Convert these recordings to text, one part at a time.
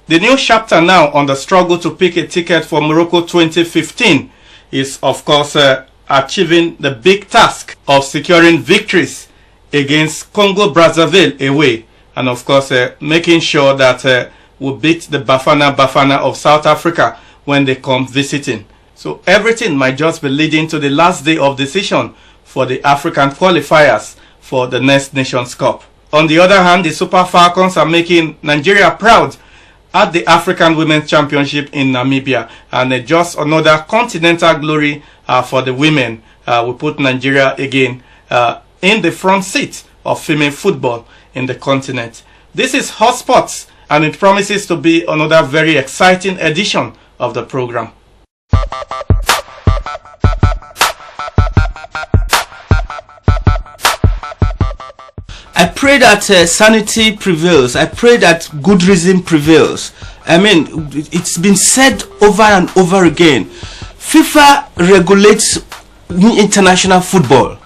The new chapter now on the struggle to pick a ticket for Morocco 2015 is, of course, achieving the big task of securing victories against Congo Brazzaville away, and of course making sure that we beat the Bafana of South Africa when they come visiting. So everything might just be leading to the last day of decision for the African qualifiers for the Next Nations Cup. On the other hand, the Super Falcons are making Nigeria proud at the African Women's Championship in Namibia, and just another continental glory for the women. We put Nigeria again in the front seat of female football in the continent. This is Hot Sports, and it promises to be another very exciting edition of the program. I pray that sanity prevails. I pray that good reason prevails. I mean, it's been said over and over again. FIFA regulates international football.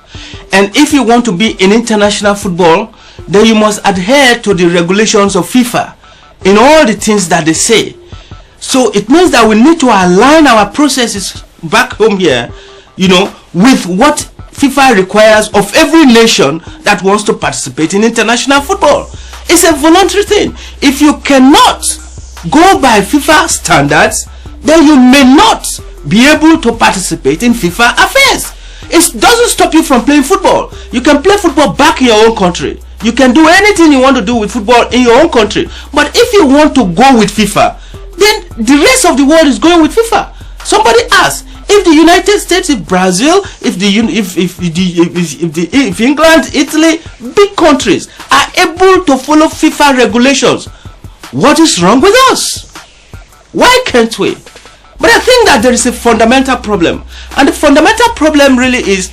And if you want to be in international football, then you must adhere to the regulations of FIFA in all the things that they say. So it means that we need to align our processes back home here, you know, with what FIFA requires of every nation that wants to participate in international football. It's a voluntary thing. If you cannot go by FIFA standards, then you may not be able to participate in FIFA affairs. It doesn't stop you from playing football. You can play football back in your own country. You can do anything you want to do with football in your own country. But if you want to go with FIFA, then the rest of the world is going with FIFA. Somebody asked, if the United States, if Brazil, if England, Italy, big countries are able to follow FIFA regulations, what is wrong with us? Why can't we? But I think that there is a fundamental problem, and the fundamental problem really is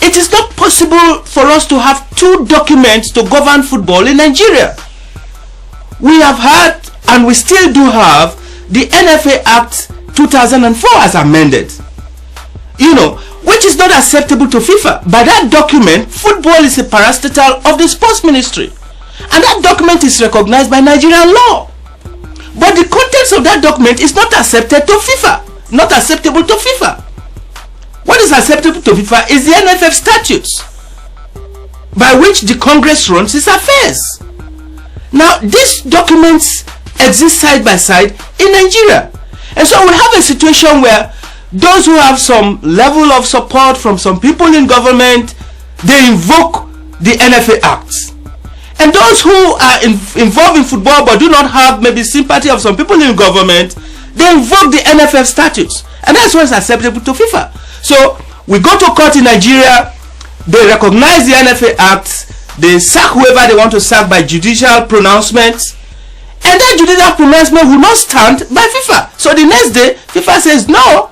it is not possible for us to have two documents to govern football in Nigeria. We have had, and we still do have, the NFA Act 2004 as amended, you know, which is not acceptable to FIFA. By that document, football is a parastatal of the sports ministry, and that document is recognized by Nigerian law. But the contents of that document is not accepted to FIFA, not acceptable to FIFA. What is acceptable to FIFA is the NFF statutes, by which the Congress runs its affairs. Now, these documents exist side by side in Nigeria. And so we have a situation where those who have some level of support from some people in government, they invoke the NFA Acts. And those who are involved in football but do not have maybe sympathy of some people in government, they invoke the NFF statutes. And that's what's acceptable to FIFA. So we go to court in Nigeria, they recognize the NFA Acts, they sack whoever they want to sack by judicial pronouncements, and that judicial pronouncement will not stand by FIFA. So the next day, FIFA says, no,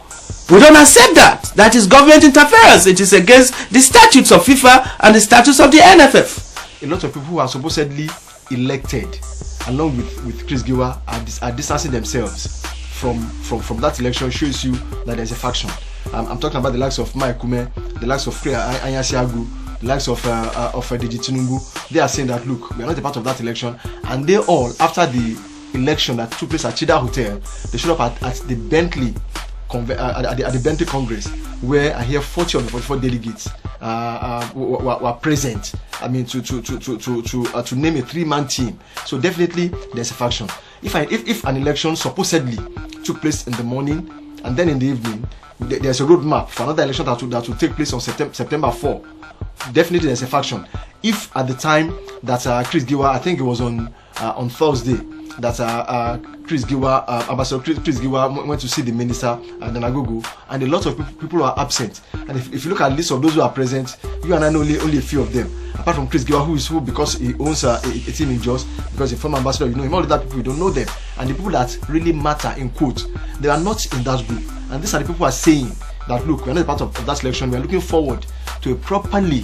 we don't accept that. That is government interference. It is against the statutes of FIFA and the statutes of the NFF. A lot of people who are supposedly elected, along with Chris Giwa, are distancing themselves from that election. Shows you that there's a faction. I'm talking about the likes of Mike Kume, the likes of Anyasiagu, the likes of Deji Tinubu. They are saying that, look, we are not a part of that election, and they all, after the election that took place at Chida Hotel, they showed up at the Bentley at the Bentley Congress, where I hear 40 of the 44 delegates were present. I mean, to name a three-man team. So definitely there's a faction. If an election supposedly took place in the morning and then in the evening, there's a roadmap for another election that will take place on September 4. Definitely there's a faction. If at the time that Chris Giwa, I think it was on Thursday, that Chris Giwa, Ambassador Chris Giwa went to see the minister Nanagogo, and a lot of people are absent. And if you look at the list of those who are present, you and I know only a few of them. Apart from Chris Giwa, who because he owns a team in Jos, because he's a former ambassador, you know him. All the other people, you don't know them. And the people that really matter, in quotes, they are not in that group. And these are the people who are saying that, look, we are not part of that selection. We are looking forward to a properly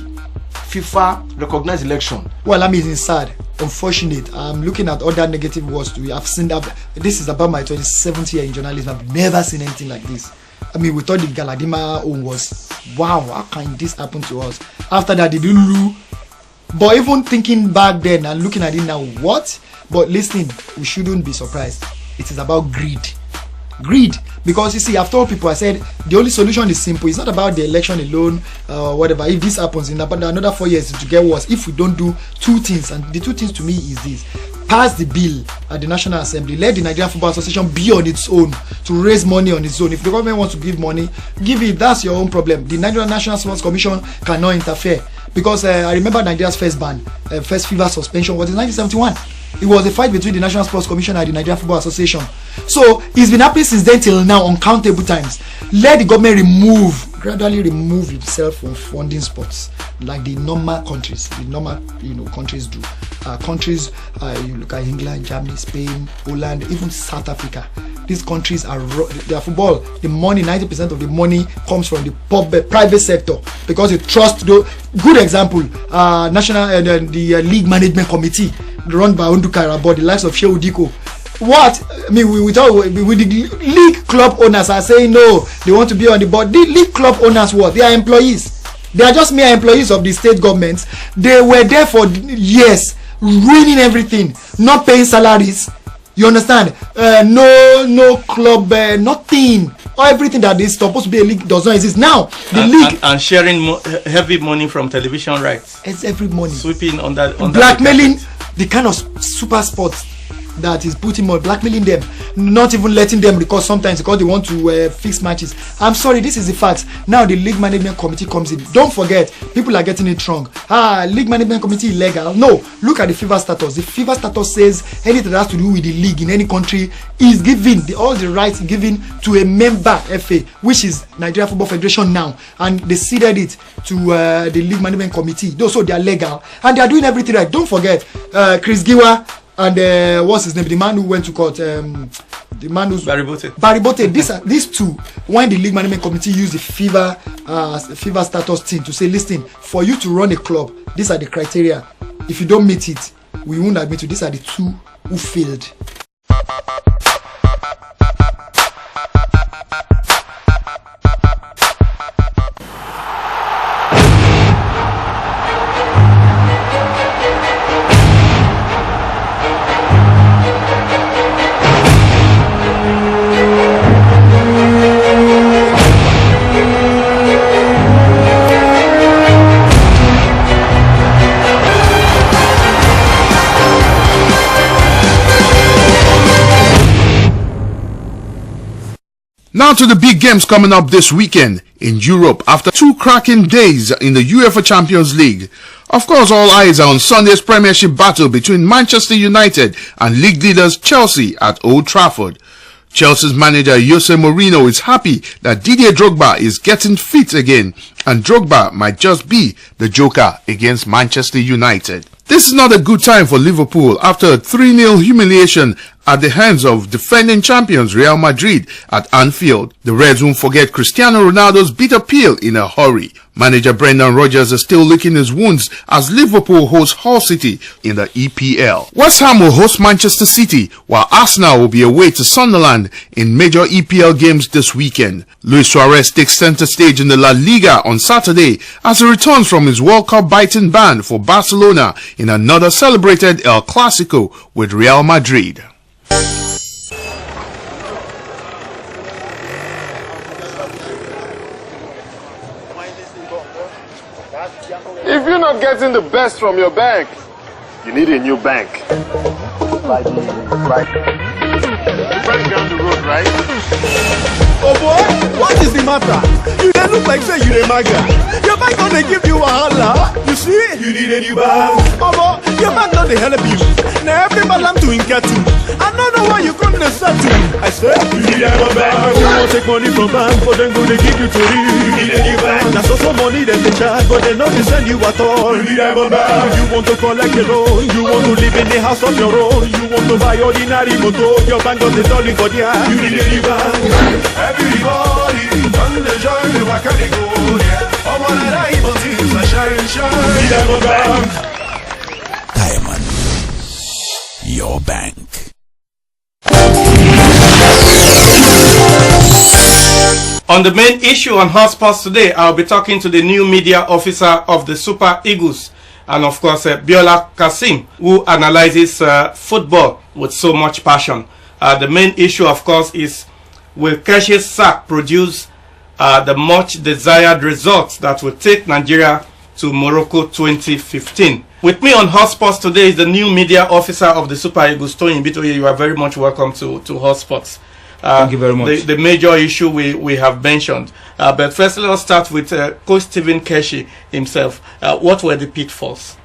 FIFA recognized election. Well, I mean, it's sad, unfortunate. I'm looking at other negative words too. I've seen that. This is about my 27th year in journalism. I've never seen anything like this. I mean, we thought the Galadima own was, wow, how can this happen to us? After that, the Lulu But even thinking back then and looking at it now, what? But listen, we shouldn't be surprised. It is about greed. Greed. Because you see, I've told people, I said the only solution is simple. It's not about the election alone, whatever. If this happens in another 4 years, it will get worse. If we don't do two things, and the two things to me is this: pass the bill at the National Assembly, let the Nigerian Football Association be on its own to raise money on its own. If the government wants to give money, give it. That's your own problem. The Nigerian National Sports Commission cannot interfere. Because I remember Nigeria's first ban, first FIFA suspension was in 1971. It was a fight between the National Sports Commission and the Nigerian Football Association. So it's been happening since then till now, uncountable times. Let the government gradually remove itself from funding sports, like the normal countries, countries do. You look at England, Germany, Spain, Holland, even South Africa. These countries are their football. The money, 90% of the money comes from the private sector because they trust. Good example, the League Management Committee run by Ondu Karabo, the likes of Shehu Diko. What I mean, with the league club owners are saying no, they want to be on the board. The league club owners, what? They are employees. They are just mere employees of the state governments. They were there for years, ruining everything, not paying salaries. You understand? No club, nothing. Everything that is supposed to be a league does not exist now. The league and sharing heavy money from television rights. It's every money. Sweeping on that. Blackmailing the kind of super sports that is putting more, blackmailing them, not even letting them record sometimes because they want to fix matches. I'm sorry, this is the fact. Now the League Management Committee comes in. Don't forget, people are getting it wrong. League Management Committee illegal. No, look at the FIFA status. The FIFA status says anything that has to do with the league in any country is given, all the rights given to a member FA, which is Nigeria Football Federation now, and they ceded it to the League Management Committee. So they are legal and they are doing everything right. Don't forget, Chris Giwa and what's his name? The man who went to court. The man who's Barry Bote. These two, when the League Management Committee used the FIFA status thing to say, listen, for you to run a club, these are the criteria. If you don't meet it, we won't admit you. These are the two who failed. Now to the big games coming up this weekend in Europe after 2 cracking days in the UEFA Champions League. Of course, all eyes are on Sunday's Premiership battle between Manchester United and league leaders Chelsea at Old Trafford. Chelsea's manager Jose Mourinho is happy that Didier Drogba is getting fit again, and Drogba might just be the joker against Manchester United. This is not a good time for Liverpool after a 3-0 humiliation at the hands of defending champions Real Madrid at Anfield. The Reds won't forget Cristiano Ronaldo's bitter pill in a hurry. Manager Brendan Rodgers is still licking his wounds as Liverpool hosts Hull City in the EPL. West Ham will host Manchester City, while Arsenal will be away to Sunderland in major EPL games this weekend. Luis Suarez takes center stage in the La Liga on Saturday as he returns from his World Cup biting ban for Barcelona in another celebrated El Clasico with Real Madrid. If you're not getting the best from your bank, you need a new bank. Right down the road, right? Oh boy, what is the matter? You don't look like say you a maga. Your bank gonna give you a holla. You see? You need a new bank. Oh boy, your bank not they help you. Now every malam to Inkatu. I don't know why you couldn't accept to. I said you need a new bank. You won't take money from bank, but then go they give you to you. You need a new bank. That's also money that they charge, but they not send you at all. You need a new bank. You want to collect your loan. You want to live in the house of your own. You want to buy ordinary motor. Your bank got the dolly for the eye. You need a new bank. Everybody, on the journey, what can they go? I wanna die, but things are shine. Diamond Bank. Diamond, your bank. On the main issue on Hotsports today, I'll be talking to the new media officer of the Super Eagles, and of course Biola Kasim, who analyzes football with so much passion. The main issue, of course, is will Keshi's sack produce the much desired results that will take Nigeria to Morocco 2015? With me on Hotsports today is the new media officer of the Super Eagles, Toyin Bitoye. You are very much welcome to Hotsports. Thank you very much. The major issue we have mentioned. But first, let's start with Coach Stephen Keshi himself. What were the pitfalls?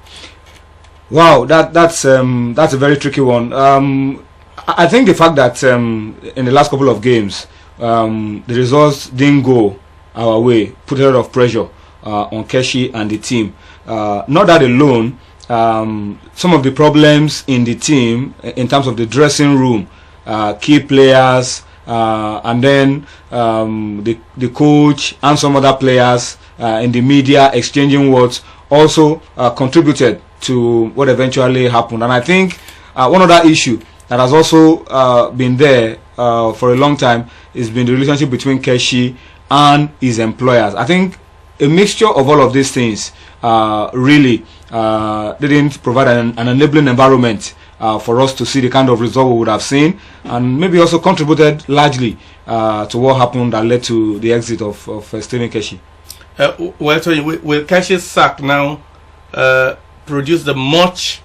Wow, that's a very tricky one. I think the fact that in the last couple of games, the results didn't go our way put a lot of pressure on Keshi and the team. Not that alone, some of the problems in the team in terms of the dressing room, key players, and then the coach and some other players in the media exchanging words also contributed to what eventually happened. And I think one other issue that has also been there for a long time has been the relationship between Keshi and his employers. I think a mixture of all of these things really didn't provide an enabling environment for us to see the kind of result we would have seen, and maybe also contributed largely to what happened that led to the exit of Stephen Keshi. Well, so will Keshi's sack now produce the much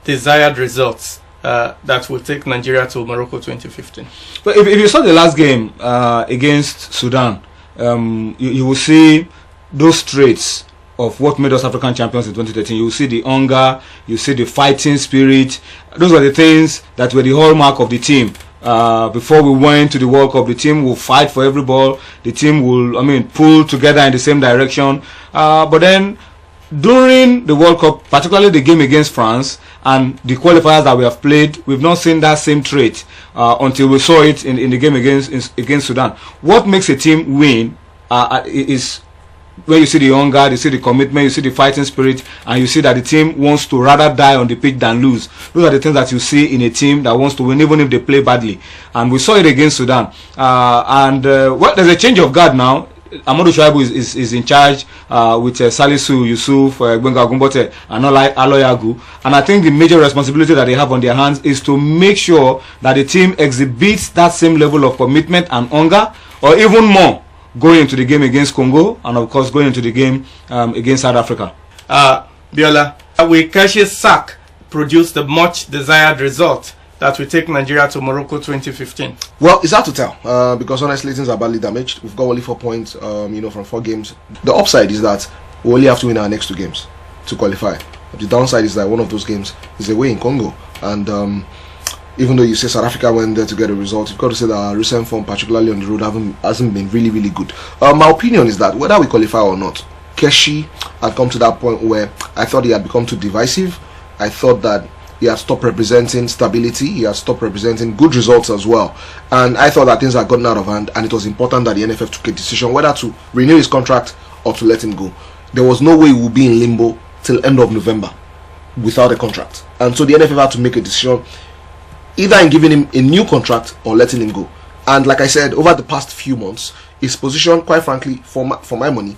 desired results that will take Nigeria to Morocco 2015? But if you saw the last game against Sudan, you will see those traits of what made us African champions in 2013. You will see the hunger, you see the fighting spirit. Those were the things that were the hallmark of the team. Before we went to the World Cup, the team will fight for every ball. The team will, pull together in the same direction. But then, during the World Cup, particularly the game against France and the qualifiers that we have played, we've not seen that same trait until we saw it in the game against Sudan. What makes a team win is when you see the hunger, you see the commitment, you see the fighting spirit, and you see that the team wants to rather die on the pitch than lose. Those are the things that you see in a team that wants to win, even if they play badly. And we saw it against Sudan. Well, there's a change of guard now. Amadou Shaibu is in charge with Salisu Yusuf, Gbenga Gumbote, and Aloyagu. And I think the major responsibility that they have on their hands is to make sure that the team exhibits that same level of commitment and hunger, or even more, going into the game against Congo, and of course going into the game against South Africa. Biola, will Keshi's sack produce the much desired result that will take Nigeria to Morocco 2015? Well, it's hard to tell because honestly things are badly damaged. We've got only 4 points from 4 games. The upside is that we only have to win our next 2 games to qualify. The downside is that one of those games is away in Congo, and even though you say South Africa went there to get a result, you've got to say that our recent form, particularly on the road, hasn't been really, really good. My opinion is that whether we qualify or not, Keshi had come to that point where I thought he had become too divisive. I thought that he had stopped representing stability. He had stopped representing good results as well. And I thought that things had gotten out of hand, and it was important that the NFF took a decision whether to renew his contract or to let him go. There was no way he would be in limbo till end of November without a contract. And so the NFF had to make a decision either in giving him a new contract or letting him go. And like I said, over the past few months, his position, quite frankly, for my money,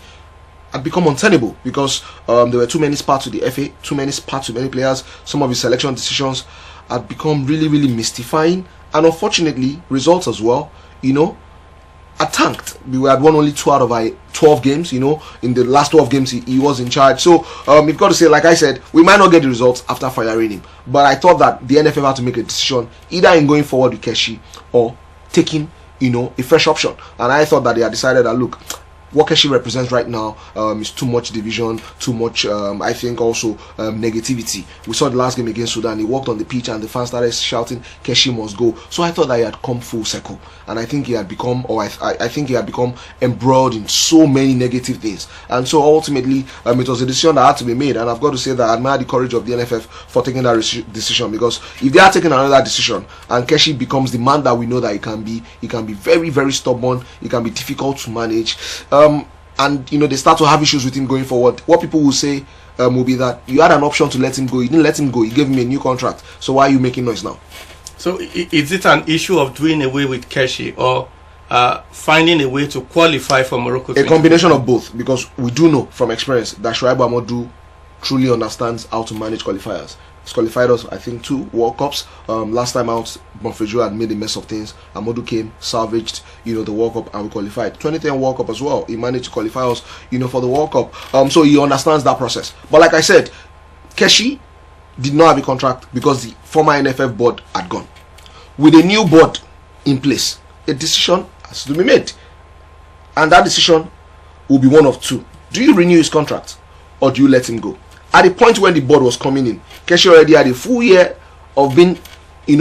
had become untenable because there were too many spats with the FA, too many spats with many players. Some of his selection decisions had become really, really mystifying, and unfortunately, results as well, are tanked. We had won only 2 out of 12 games, in the last 12 games he was in charge. So we've got to say, like I said, we might not get the results after firing him, but I thought that the NFF had to make a decision either in going forward with Keshi or taking a fresh option. And I thought that they had decided that, look, what Keshi represents right now is too much division, too much, I think also negativity. We saw the last game against Sudan. He walked on the pitch and the fans started shouting, Keshi must go. So I thought that he had come full circle. And I think he had become, I think he had become embroiled in so many negative things. And so ultimately, it was a decision that had to be made. And I've got to say that I admire the courage of the NFF for taking that decision, because if they are taking another decision and Keshi becomes the man that we know that he can be very, very stubborn, he can be difficult to manage. And they start to have issues with him going forward. What people will say will be that you had an option to let him go. You didn't let him go. You gave him a new contract. So why are you making noise now? So is it an issue of doing away with Keshi, or finding a way to qualify for Morocco? A combination of both, because we do know from experience that Shuaibu Amadu truly understands how to manage qualifiers. He's qualified us, I think, 2 World Cups. Last time out, Bonfejo had made a mess of things. Amadu came, salvaged, the World Cup, and we qualified. 2010 World Cup as well. He managed to qualify us, for the World Cup. So he understands that process. But like I said, Keshi did not have a contract because the former NFF board had gone. With a new board in place, a decision has to be made, and that decision will be one of 2. Do you renew his contract, or do you let him go? At the point when the board was coming in, Keshi already had a full year of being, in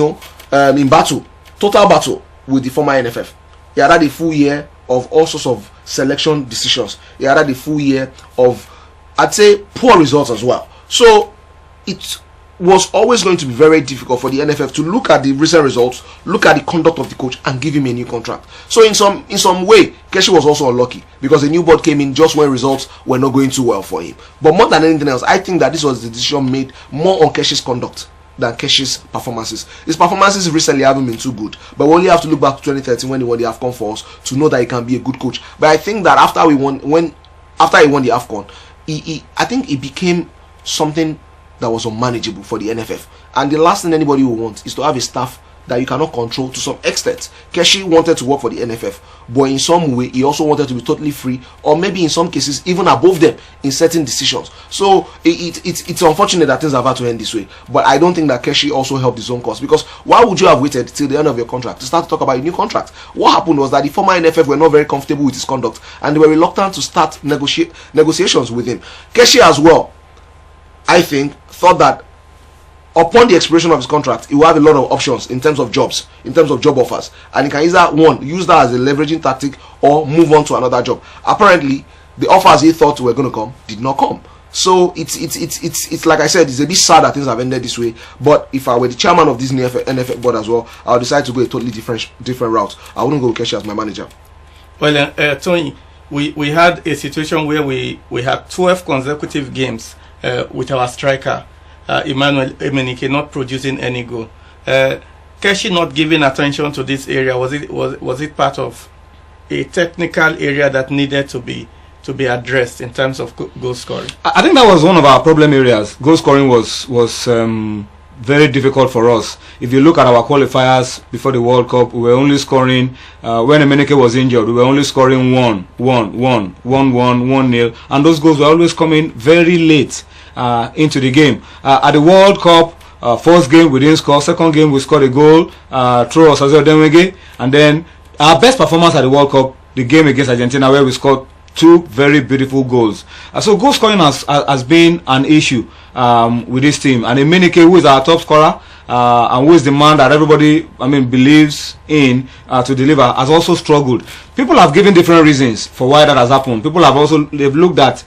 battle, total battle with the former NFF. He had a full year of all sorts of selection decisions. He had a full year of, I'd say, poor results as well. So it was always going to be very difficult for the NFF to look at the recent results, look at the conduct of the coach, and give him a new contract. So in some way, Keshi was also unlucky because the new board came in just when results were not going too well for him. But more than anything else, I think that this was the decision made more on Keshi's conduct than Keshi's performances. His performances recently haven't been too good, but we only have to look back to 2013 when he won the AFCON for us to know that he can be a good coach. But I think that after he won the AFCON, I think it became something that was unmanageable for the NFF. And the last thing anybody will want is to have a staff that you cannot control to some extent. Keshi wanted to work for the NFF, but in some way he also wanted to be totally free, or maybe in some cases even above them in certain decisions. So it's unfortunate that things have had to end this way, but I don't think that Keshi also helped his own cause, because why would you have waited till the end of your contract to start to talk about a new contract? What happened was that the former NFF were not very comfortable with his conduct, and they were reluctant to start negotiations with him. Keshi as well, I think, thought that upon the expiration of his contract, he will have a lot of options in terms of jobs, in terms of job offers, and he can either use that as a leveraging tactic or move on to another job. Apparently, the offers he thought were going to come did not come. So it's like I said, it's a bit sad that things have ended this way. But if I were the chairman of this new NFF board as well, I would decide to go a totally different route. I wouldn't go with Keshi as my manager. Well, Tony, we had a situation where we had 12 consecutive games with our striker Emmanuel Emenike not producing any goal. Keshi not giving attention to this area, was it part of a technical area that needed to be addressed in terms of goal scoring? I think that was one of our problem areas. Goal scoring was very difficult for us. If you look at our qualifiers before the World Cup, we were only scoring when Emenike was injured. We were only scoring 1-0, and those goals were always coming very late into the game. At the World Cup, first game we didn't score. Second game we scored a goal through Osaze Odemwege, and then our best performance at the World Cup, the game against Argentina, where we scored 2 very beautiful goals. So goal scoring has been an issue with this team. And Emenike, who is our top scorer and who is the man that everybody believes in to deliver, has also struggled. People have given different reasons for why that has happened. People have they've looked at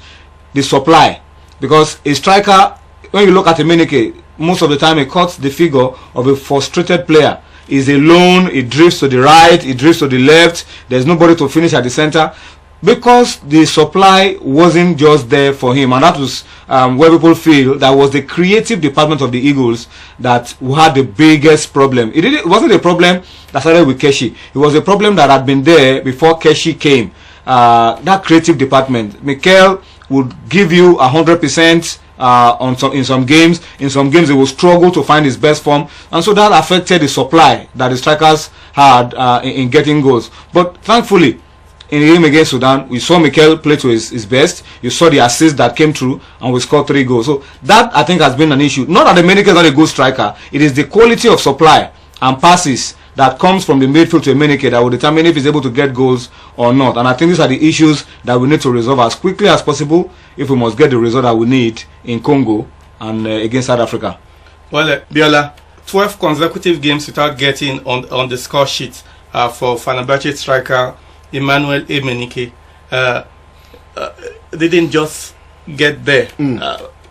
the supply, because a striker, when you look at Emenike, most of the time it cuts the figure of a frustrated player. He's alone, he drifts to the right, he drifts to the left, there's nobody to finish at the center, because the supply wasn't just there for him. And that was where people feel that was the creative department of the Eagles that had the biggest problem. It wasn't a problem that started with Keshi. It was a problem that had been there before Keshi came. That creative department, Mikel would give you 100% in some games. In some games he will struggle to find his best form, and so that affected the supply that the strikers had in getting goals. But thankfully, in the game against Sudan, we saw Mikel play to his best. You saw the assist that came through, and we scored 3 goals. So that, I think, has been an issue. Not that Emenike is not a good striker. It is the quality of supply and passes that comes from the midfield to Emenike that will determine if he's able to get goals or not. And I think these are the issues that we need to resolve as quickly as possible if we must get the result that we need in Congo and against South Africa. Well, Biola, 12 consecutive games without getting on the score sheet for Fenerbahce striker Emmanuel Emenike. Didn't just get there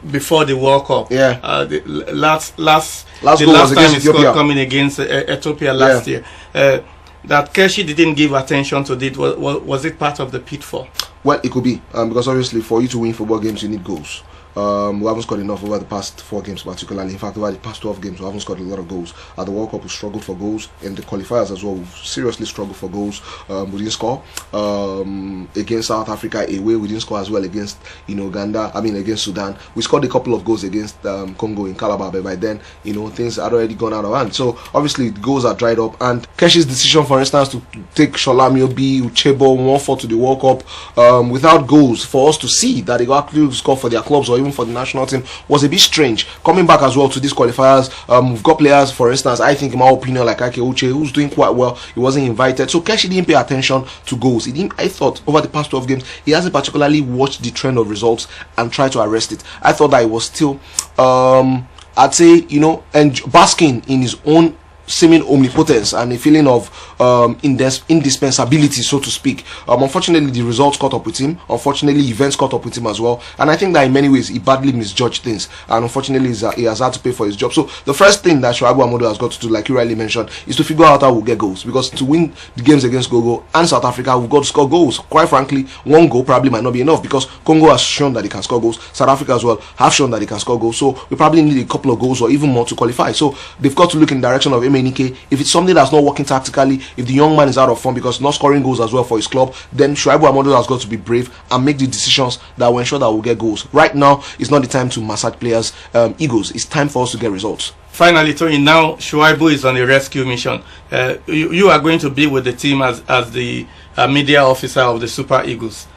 before the World Cup. Yeah. The last time he scored coming against Ethiopia last year. That Keshi didn't give attention to it. Was it part of the pitfall? Well, it could be, because obviously for you to win football games you need goals. We haven't scored enough over the past 4 games, particularly. In fact, over the past 12 games, we haven't scored a lot of goals. At the World Cup, we struggled for goals. In the qualifiers as well, we've seriously struggled for goals. We didn't score against South Africa away. We didn't score as well against against Sudan. We scored a couple of goals against Congo in Calabar, but by then, things had already gone out of hand. So obviously, the goals are dried up. And Keshi's decision, for instance, to take Shola Miobi, Uchebo, 1-4 to the World Cup without goals for us to see that they got actually score for their clubs or even for the national team was a bit strange. Coming back as well to these qualifiers, we've got players, for instance, I think in my opinion, like Ake Uche, who's doing quite well. He wasn't invited, so Keshi didn't pay attention to goals. I thought over the past 12 games he hasn't particularly watched the trend of results and tried to arrest it. I thought that he was still I'd say and basking in his own seeming omnipotence and a feeling of indispensability, so to speak. Unfortunately, the results caught up with him. Unfortunately, events caught up with him as well. And I think that in many ways, he badly misjudged things. And unfortunately, he has had to pay for his job. So the first thing that Shuaibu Amodu has got to do, like you rightly mentioned, is to figure out how we'll get goals. Because to win the games against Congo and South Africa, we've got to score goals. Quite frankly, 1 goal probably might not be enough, because Congo has shown that they can score goals. South Africa as well have shown that they can score goals. So we probably need a couple of goals or even more to qualify. So they've got to look in the direction of Emenike. If it's something that's not working tactically, if the young man is out of form because not scoring goals as well for his club, then Shuaibu Amodu has got to be brave and make the decisions that will ensure that we'll get goals. Right now, it's not the time to massage players' egos. It's time for us to get results. Finally, Tony, now Shuaibu is on a rescue mission. You are going to be with the team as the media officer of the Super Eagles.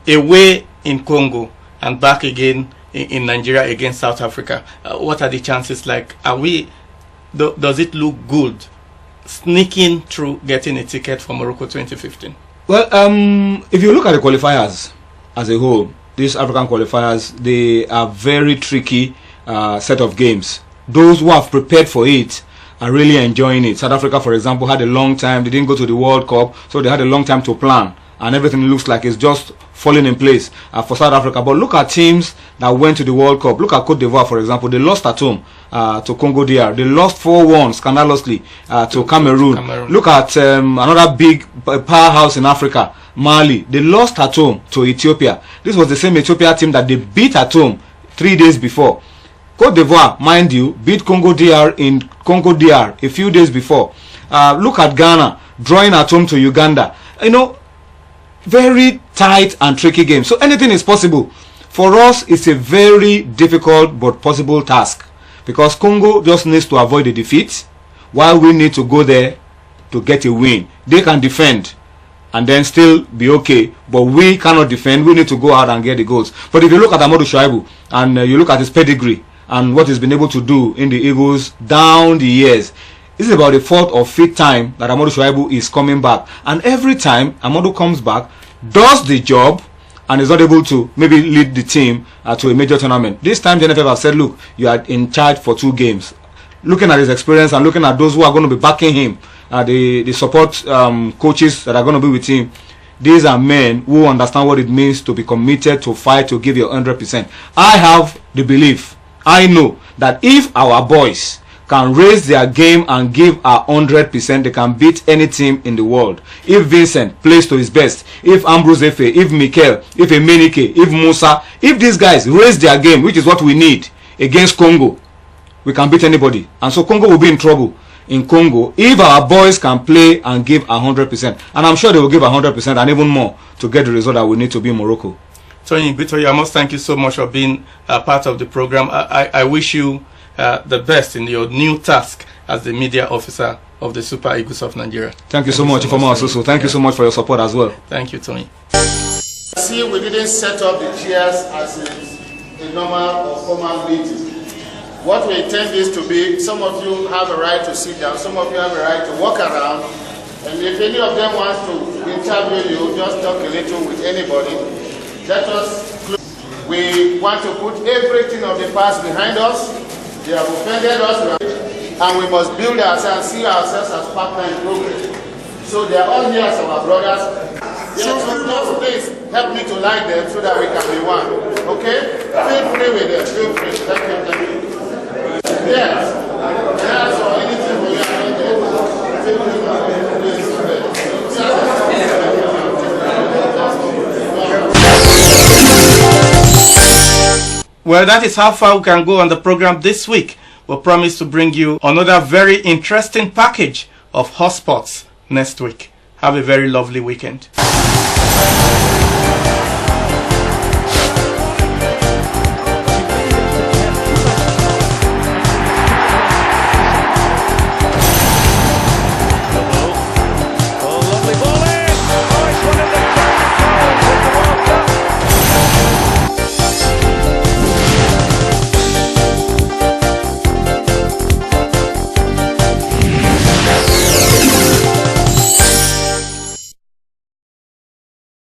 Away in Congo and back again in Nigeria against South Africa. What are the chances like? Does it look good sneaking through getting a ticket for Morocco 2015? Well, if you look at the qualifiers as a whole, these African qualifiers, they are very tricky set of games. Those who have prepared for it are really enjoying it. South Africa, for example, had a long time. They didn't go to the World Cup, so they had a long time to plan. And everything looks like it's just falling in place for South Africa. But look at teams that went to the World Cup. Look at Cote d'Ivoire, for example. They lost at home to Congo DR. They lost 4-1 scandalously to Cameroon. Look at another big powerhouse in Africa, Mali. They lost at home to Ethiopia. This was the same Ethiopia team that they beat at home 3 days before. Cote d'Ivoire, mind you, beat Congo DR in Congo DR a few days before. Look at Ghana, drawing at home to Uganda. Very tight and tricky game. So anything is possible. For us, it's a very difficult but possible task, because Congo just needs to avoid a defeat while we need to go there to get a win. They can defend and then still be okay, but we cannot defend. We need to go out and get the goals. But if you look at Amadou Shuaibu and you look at his pedigree and what he's been able to do in the Eagles down the years, this is about the 4th or 5th time that Amadou Shuaibu is coming back. And every time Amadou comes back, does the job, and is not able to maybe lead the team to a major tournament. This time the NFF have said, look, you are in charge for 2 games. Looking at his experience and looking at those who are going to be backing him, the support coaches that are going to be with him, these are men who understand what it means to be committed, to fight, to give your 100%. I have the belief, I know that if our boys can raise their game and give our 100%, they can beat any team in the world. If Vincent plays to his best, if Ambrose Efe, if Mikel, if Emenike, if Musa, if these guys raise their game, which is what we need against Congo, we can beat anybody. And so Congo will be in trouble in Congo if our boys can play and give 100%. And I'm sure they will give 100% and even more to get the result that we need to be in Morocco. Tony Bitoye, I must thank you so much for being a part of the program. I wish you the best in your new task as the media officer of the Super Eagles of Nigeria. Thank you so much, Ifoma Asusu. Thank you so much for your support as well. Thank you, Tony. See, we didn't set up the chairs as a normal or formal meeting. What we intend is to be, some of you have a right to sit down, some of you have a right to walk around, and if any of them wants to interview you, just talk a little with anybody. Let us close. We want to put everything of the past behind us. They have offended us, and we must build ourselves, see ourselves as partner in progress. So they are all here as our brothers. So please help me to like them so that we can be one. Okay? Feel free with them. Feel free. Thank you. Thank you. Yes. Yes, or anything for you. Feel free. Please. Well, that is how far we can go on the program this week. We'll promise to bring you another very interesting package of hotsports next week. Have a very lovely weekend.